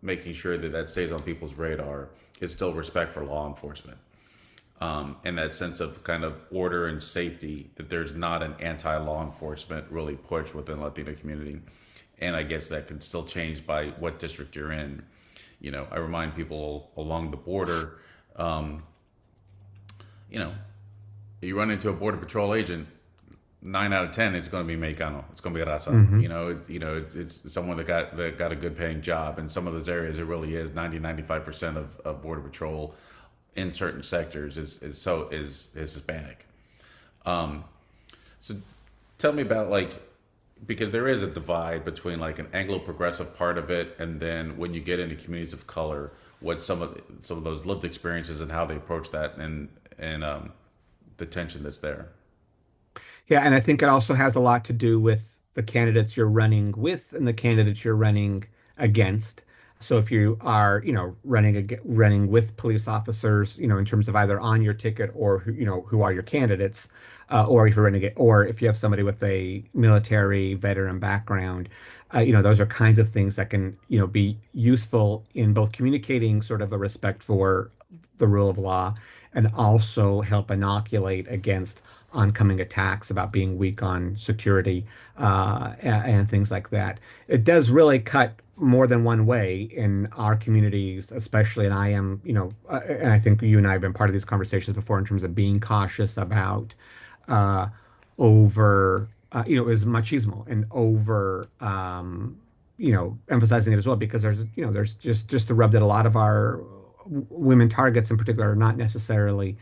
making sure that stays on people's radar, is still respect for law enforcement. And that sense of kind of order and safety, that there's not an anti-law enforcement really push within the Latino community. And I guess that can still change by what district you're in. I remind people along the border, you run into a border patrol agent, 9 out of 10, it's going to be Mexicano. It's going to be Raza.
Mm-hmm.
It's someone that got a good paying job. In some of those areas, it really is 95% of border patrol in certain sectors is Hispanic. Um, so tell me about like because there is a divide between like an Anglo progressive part of it, and then when you get into communities of color, what some of those lived experiences and how they approach that, and the tension that's there.
Yeah, and I think it also has a lot to do with the candidates you're running with and the candidates you're running against. So if you are, running with police officers, in terms of either on your ticket or who are your candidates, or if you're running it, or if you have somebody with a military veteran background, those are kinds of things that can, be useful in both communicating sort of a respect for the rule of law and also help inoculate against oncoming attacks about being weak on security and things like that. It does really cut more than one way in our communities, especially. And I am, and I think you and I have been part of these conversations before in terms of being cautious about uh, over, is machismo and over, emphasizing it as well, because there's just the rub that a lot of our women targets in particular are not necessarily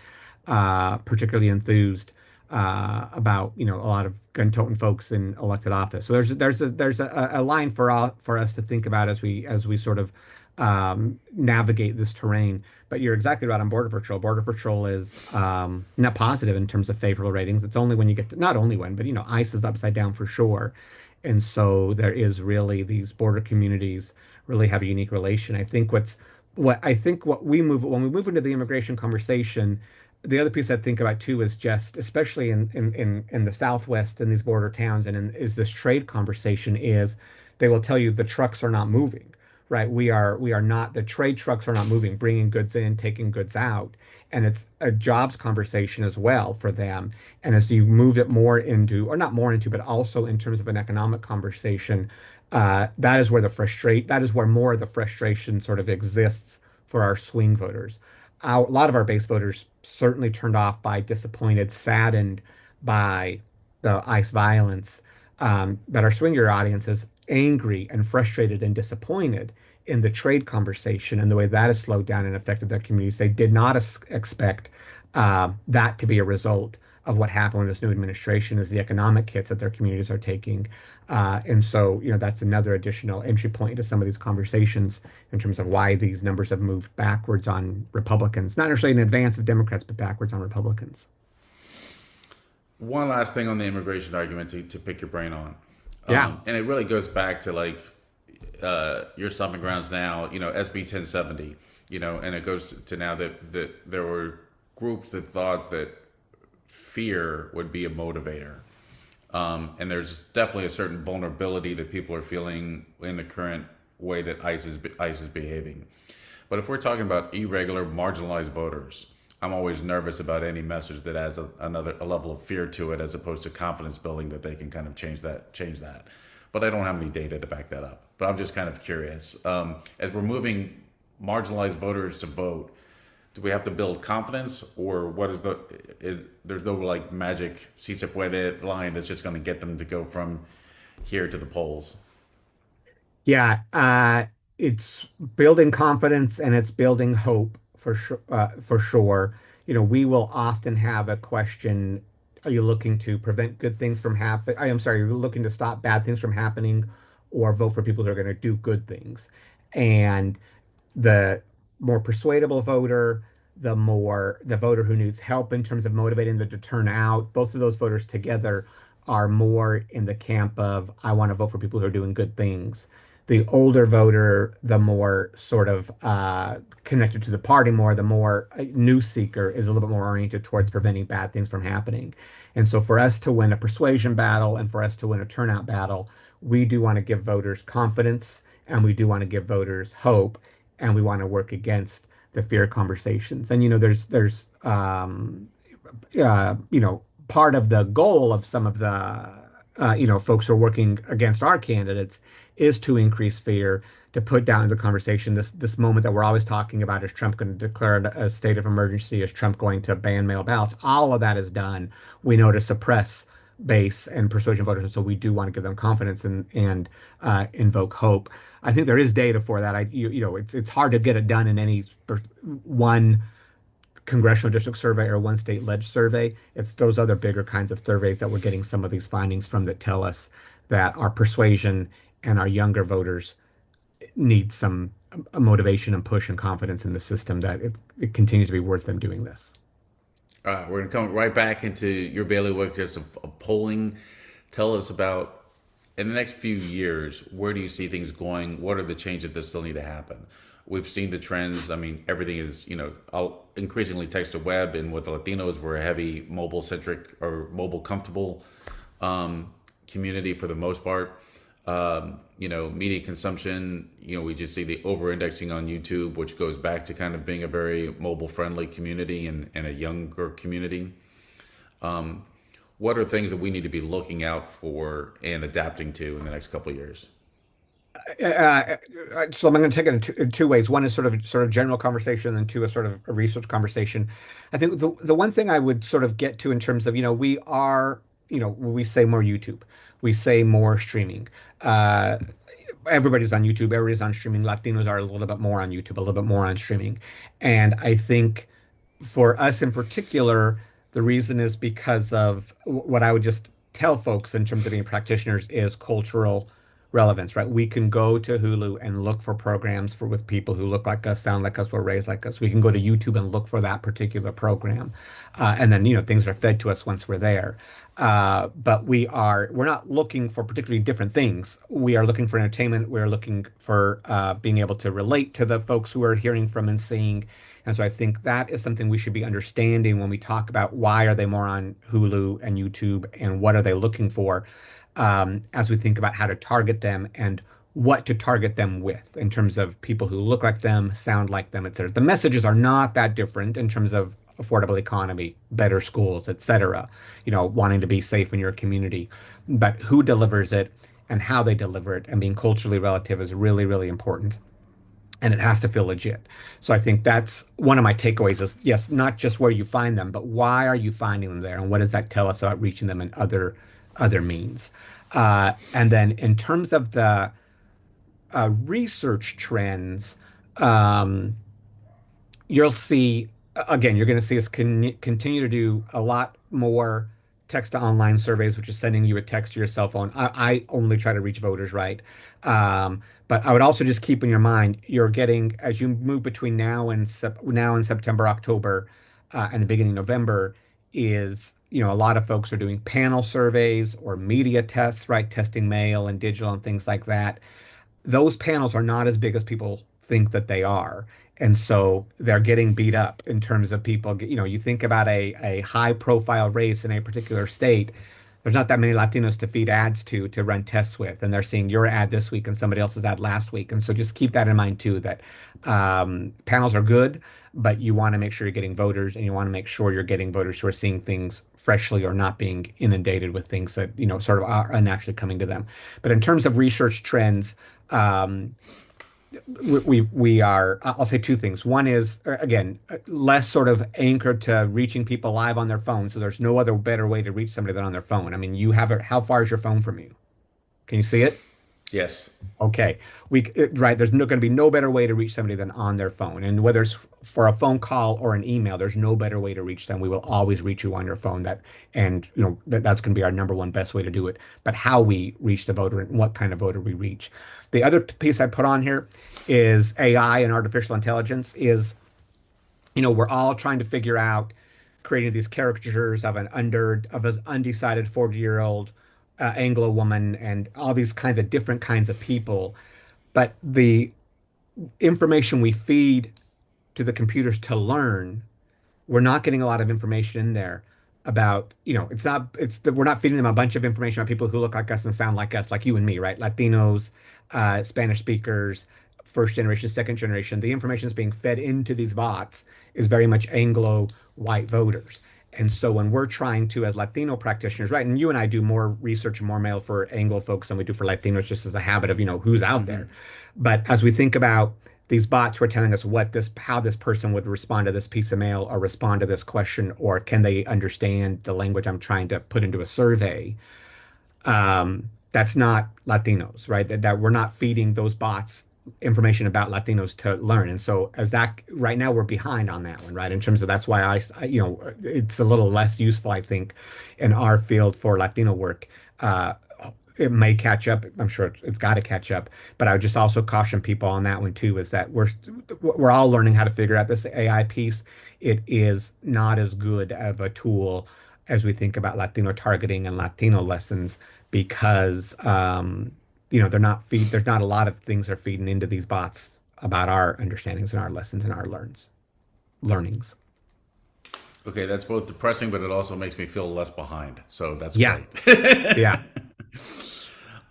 particularly enthused about a lot of gun-toting folks in elected office. So there's a line for us to think about as we sort of navigate this terrain. But you're exactly right on Border Patrol. Border Patrol is net positive in terms of favorable ratings. It's only when you get to, not only when, but ICE is upside down for sure. And so there is really these border communities really have a unique relation. What we move when we move into the immigration conversation, the other piece I think about too is just, especially in the Southwest in these border towns and is this trade conversation is they will tell you the trucks are not moving, right? We are not, the trade trucks are not moving, bringing goods in, taking goods out. And it's a jobs conversation as well for them. And as you move it more into, or not more into, but also in terms of an economic conversation, that is where more of the frustration sort of exists for our swing voters. A lot of our base voters certainly turned off by disappointed, saddened by the ICE violence. But our swinger audience is angry and frustrated and disappointed in the trade conversation and the way that has slowed down and affected their communities. They did not expect that to be a result of what happened with this new administration is the economic hits that their communities are taking. And so, that's another additional entry point into some of these conversations in terms of why these numbers have moved backwards on Republicans, not necessarily in advance of Democrats, but backwards on Republicans.
One last thing on the immigration argument to pick your brain on.
Yeah.
And it really goes back to like your stomping grounds now, SB 1070, and it goes to now that there were groups that thought that fear would be a motivator. And there's definitely a certain vulnerability that people are feeling in the current way that ICE is behaving. But if we're talking about irregular, marginalized voters, I'm always nervous about any message that adds a level of fear to it, as opposed to confidence building that they can kind of change that. But I don't have any data to back that up. But I'm just kind of curious. As we're moving marginalized voters to vote, do we have to build confidence, or there's no like magic si se puede line that's just going to get them to go from here to the polls?
Yeah, it's building confidence and it's building hope for sure. For sure, we will often have a question: are you looking to prevent good things from happening? I am sorry, you're looking to stop bad things from happening, or vote for people who are going to do good things. And the more persuadable voter, the voter who needs help in terms of motivating them to turn out, both of those voters together are more in the camp of, I want to vote for people who are doing good things. The older voter, the more sort of connected to the party more, the more news seeker is a little bit more oriented towards preventing bad things from happening. And so for us to win a persuasion battle and for us to win a turnout battle, we do want to give voters confidence and we do want to give voters hope and we want to work against the fear conversations. And there's part of the goal of some of the folks who are working against our candidates is to increase fear, to put down in the conversation this moment that we're always talking about: is Trump going to declare a state of emergency? Is Trump going to ban mail ballots? All of that is done, we know, to suppress base and persuasion voters, and so we do want to give them confidence and invoke hope. I think there is data for that. It's hard to get it done in any one congressional district survey or one state ledge survey. It's those other bigger kinds of surveys that we're getting some of these findings from that tell us that our persuasion and our younger voters need some motivation and push and confidence in the system that it continues to be worth them doing this.
We're going to come right back into your bailiwick as a polling. Tell us about, in the next few years, where do you see things going? What are the changes that still need to happen? We've seen the trends. I mean, everything is, increasingly text to web, and with the Latinos, we're a heavy mobile centric or mobile comfortable community for the most part. Media consumption, we just see the over indexing on YouTube, which goes back to kind of being a very mobile friendly community and a younger community. What are things that we need to be looking out for and adapting to in the next couple of years?
So I'm going to take it in two ways. One is sort of general conversation, and two is sort of a research conversation. I think the one thing I would sort of get to in terms of, we are, we say more YouTube, we say more streaming. Uh, Everybody's on YouTube, everybody's on streaming. Latinos are a little bit more on YouTube, a little bit more on streaming. And I think for us in particular, the reason is because of what I would just tell folks in terms of being practitioners is cultural relevance, right? We can go to Hulu and look for programs for with people who look like us, sound like us, were raised like us. We can go to YouTube and look for that particular program, and then things are fed to us once we're there. But we're not looking for particularly different things. We are looking for entertainment. We're looking for being able to relate to the folks who are hearing from and seeing. And so I think that is something we should be understanding when we talk about why are they more on Hulu and YouTube and what are they looking for, as we think about how to target them and what to target them with in terms of people who look like them, sound like them, et cetera. The messages are not that different in terms of affordable economy, better schools, et cetera, wanting to be safe in your community. But who delivers it and how they deliver it and being culturally relative is really, really important. And it has to feel legit. So I think that's one of my takeaways is, yes, not just where you find them, but why are you finding them there? And what does that tell us about reaching them in other means? And then in terms of the research trends, you'll see, again, you're going to see us continue to do a lot more text to online surveys, which is sending you a text to your cell phone. I only try to reach voters, right? But I would also just keep in your mind, you're getting, as you move between now and September, October, and the beginning of November, is, a lot of folks are doing panel surveys or media tests, right? Testing mail and digital and things like that. Those panels are not as big as people think that they are. And so they're getting beat up in terms of people. You think about a high profile race in a particular state, there's not that many Latinos to feed ads to run tests with. And they're seeing your ad this week and somebody else's ad last week. And so just keep that in mind too, that panels are good, but you want to make sure you're getting voters and you want to make sure you're getting voters who are seeing things freshly or not being inundated with things that, sort of are unnaturally coming to them. But in terms of research trends, we are, I'll say two things. One is, again, less sort of anchored to reaching people live on their phone. So there's no other better way to reach somebody than on their phone. I mean, you have it. How far is your phone from you? Can you see it?
Yes.
Okay. Right. There's going to be no better way to reach somebody than on their phone. And whether it's for a phone call or an email, there's no better way to reach them. We will always reach you on your phone. That's going to be our number one best way to do it. But how we reach the voter and what kind of voter we reach. The other piece I put on here is AI and artificial intelligence is, we're all trying to figure out creating these caricatures of an undecided 40-year-old Anglo woman and all these kinds of different kinds of people. But the information we feed to the computers to learn, we're not getting a lot of information in there about, we're not feeding them a bunch of information about people who look like us and sound like us, like you and me, right? Latinos, Spanish speakers, first generation, second generation. The information that's being fed into these bots is very much Anglo white voters. And so when we're trying to, as Latino practitioners, right, and you and I do more research and more mail for Anglo folks than we do for Latinos, just as a habit of, who's out there. But as we think about these bots who are telling us how this person would respond to this piece of mail or respond to this question, or can they understand the language I'm trying to put into a survey, that's not Latinos, right? That we're not feeding those bots information about Latinos to learn. And so as that right now we're behind on that one, right? In terms of that's why it's a little less useful, I think, in our field for Latino work. Uh, it may catch up. I'm sure it's got to catch up. But I would just also caution people on that one too, is that we're all learning how to figure out this AI piece. It is not as good of a tool as we think about Latino targeting and Latino lessons because there's not a lot of things that are feeding into these bots about our understandings and our lessons and our learnings.
Okay, that's both depressing, but it also makes me feel less behind. So that's
Yeah,
great.
yeah.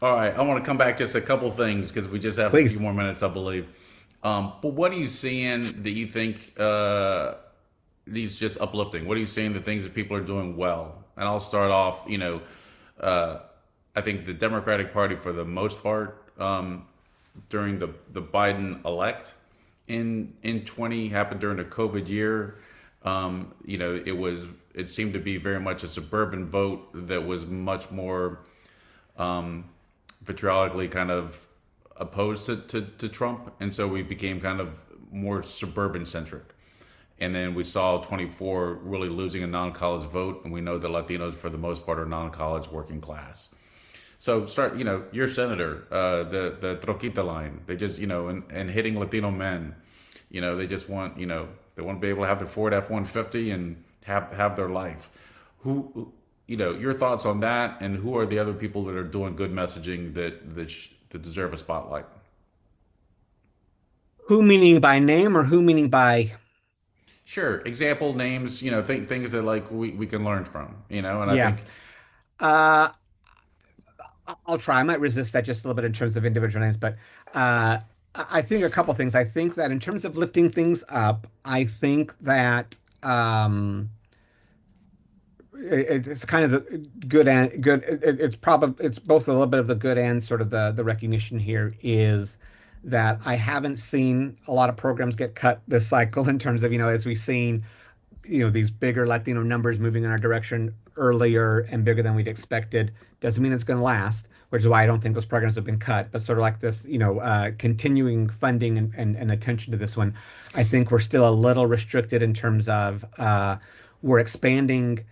All right, I want to come back just a couple things because we just have a few
Please.
more minutes, I believe. But what are you seeing that you think needs just uplifting? What are you seeing the things that people are doing well? And I'll start off. Uh, I think the Democratic Party, for the most part, during the Biden elect in 20 happened during the COVID year. It seemed to be very much a suburban vote that was much more vitriolically kind of opposed to Trump, and so we became kind of more suburban centric. And then we saw 24 really losing a non-college vote, and we know that Latinos, for the most part, are non-college working class. So start, your senator, the Troquita line, they just, and hitting Latino men, they just want, they want to be able to have their Ford F-150 and have their life. Your thoughts on that, and who are the other people that are doing good messaging that deserve a spotlight?
Who meaning by name or who meaning by,
Sure, example names, things that like we can learn from, and I
yeah.
think
Uh, I'll try. I might resist that just a little bit in terms of individual names, but I think a couple things. I think that in terms of lifting things up, I think that it's kind of the good and good. It's both a little bit of the good and sort of the recognition here is that I haven't seen a lot of programs get cut this cycle in terms of, as we've seen, these bigger Latino numbers moving in our direction earlier and bigger than we'd expected. Doesn't mean it's going to last, which is why I don't think those programs have been cut. But sort of like this, continuing funding and attention to this one, I think we're still a little restricted in terms of we're expanding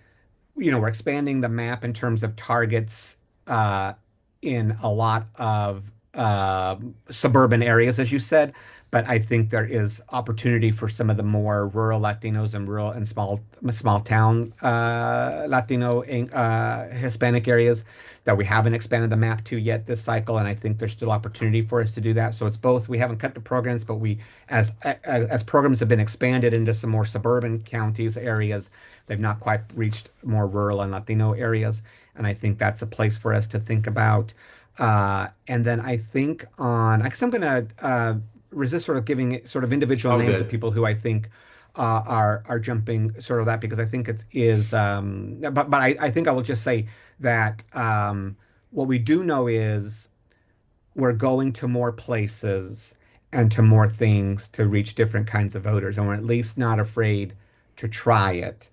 we're expanding the map in terms of targets uh, in a lot of suburban areas, as you said. But I think there is opportunity for some of the more rural Latinos and rural and small town Latino Hispanic areas that we haven't expanded the map to yet this cycle. And I think there's still opportunity for us to do that. So it's both. We haven't cut the programs, but as programs have been expanded into some more suburban counties areas, they've not quite reached more rural and Latino areas. And I think that's a place for us to think about. And then I think I guess I'm going to resist sort of giving sort of individual
all
names of
good.
people who I think are jumping sort of that because I think it is. But I think I will just say that what we do know is we're going to more places and to more things to reach different kinds of voters, and we're at least not afraid to try it.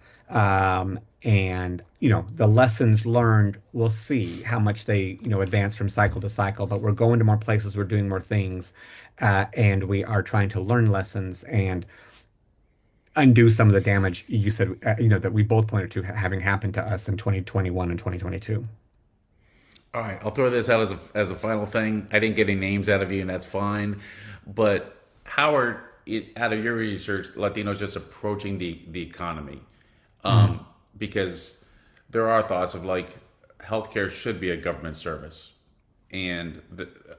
And the lessons learned, we'll see how much they advance from cycle to cycle. But we're going to more places, we're doing more things, and we are trying to learn lessons and undo some of the damage you said that we both pointed to having happened to us in 2021 and 2022.
All right, I'll throw this out as a final thing. I didn't get any names out of you, and that's fine. But how are out of your research, Latinos just approaching the economy?
Mm.
Because there are thoughts of like healthcare should be a government service, and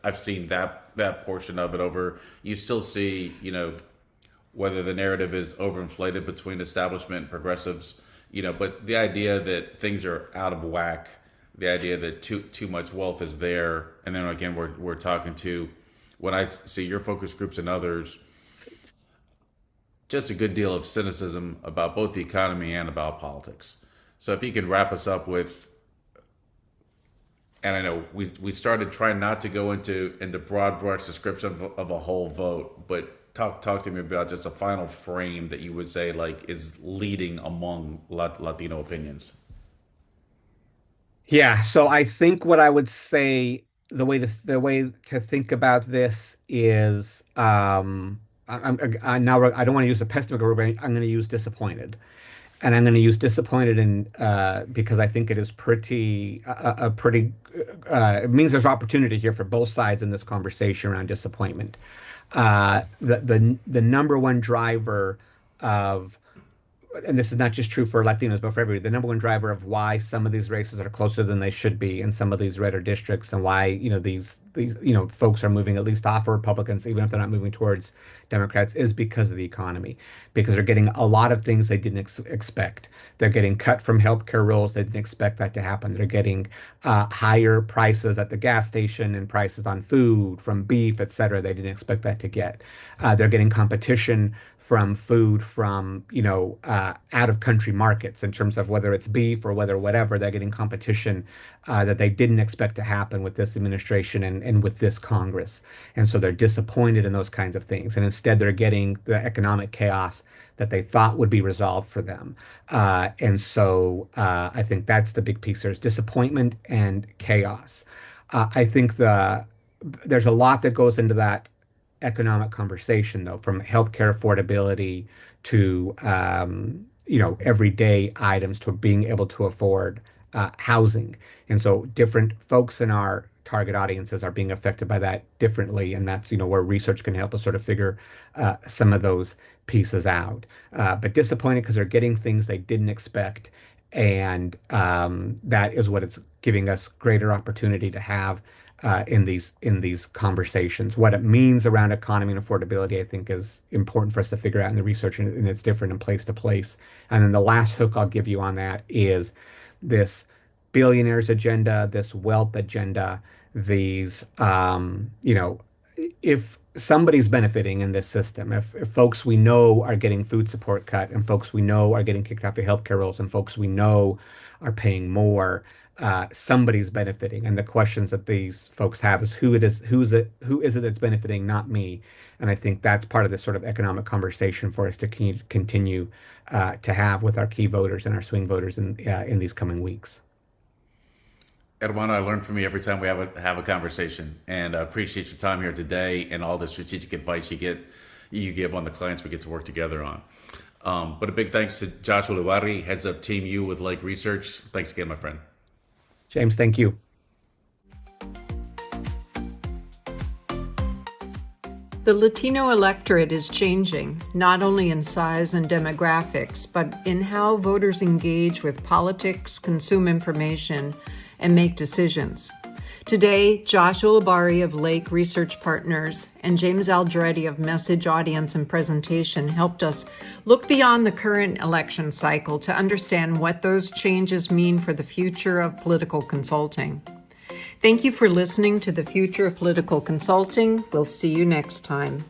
I've seen that portion of it over. You still see, whether the narrative is overinflated between establishment and progressives, but the idea that things are out of whack, the idea that too much wealth is there, and then again we're talking to when I see your focus groups and others, just a good deal of cynicism about both the economy and about politics. So if you could wrap us up with, and I know we started trying not to go into broad brush description of a whole vote, but talk to me about just a final frame that you would say like is leading among Latino opinions.
Yeah, so I think what I would say the way to think about this is I don't want to use the pessimistic word, but I'm going to use disappointed. And I'm going to use disappointed in because I think it is pretty a pretty it means there's opportunity here for both sides in this conversation around disappointment. The number one driver of, and this is not just true for Latinos, but for everybody, the number one driver of why some of these races are closer than they should be in some of these redder districts, and why these folks are moving at least off of Republicans, even if they're not moving towards Democrats, is because of the economy, because they're getting a lot of things they didn't expect. They're getting cut from healthcare rolls. They didn't expect that to happen. They're getting higher prices at the gas station and prices on food, from beef, et cetera. They didn't expect that to get. They're getting competition from food from, out of country markets in terms of whether it's beef or whether whatever. They're getting competition that they didn't expect to happen with this administration and with this Congress. And so they're disappointed in those kinds of things. And instead, they're getting the economic chaos that they thought would be resolved for them. And so I think that's the big piece. There's disappointment and chaos. I think there's a lot that goes into that economic conversation, though, from healthcare affordability to everyday items to being able to afford housing. And so different folks in our target audiences are being affected by that differently, and that's where research can help us sort of figure some of those pieces out. But disappointed because they're getting things they didn't expect, and that is what it's giving us greater opportunity to have in these conversations. What it means around economy and affordability, I think, is important for us to figure out in the research, and it's different in place to place. And then the last hook I'll give you on that is this billionaires agenda, this wealth agenda, these, if somebody's benefiting in this system, if folks we know are getting food support cut, and folks we know are getting kicked off the healthcare rolls, and folks we know are paying more, somebody's benefiting. And the questions that these folks have is who is it that's benefiting, not me. And I think that's part of this sort of economic conversation for us to continue to have with our key voters and our swing voters in these coming weeks.
Hermano, I learn from you every time we have a conversation, and I appreciate your time here today and all the strategic advice you give on the clients we get to work together on. But a big thanks to Josh Ulibarri, heads up Team U with Lake Research. Thanks again, my friend.
James, thank you.
The Latino electorate is changing, not only in size and demographics, but in how voters engage with politics, consume information, and make decisions. Today, Josh Ulibarri of Lake Research Partners and James Aldrete of Message, Audience, and Presentation helped us look beyond the current election cycle to understand what those changes mean for the future of political consulting. Thank you for listening to The Future of Political Consulting. We'll see you next time.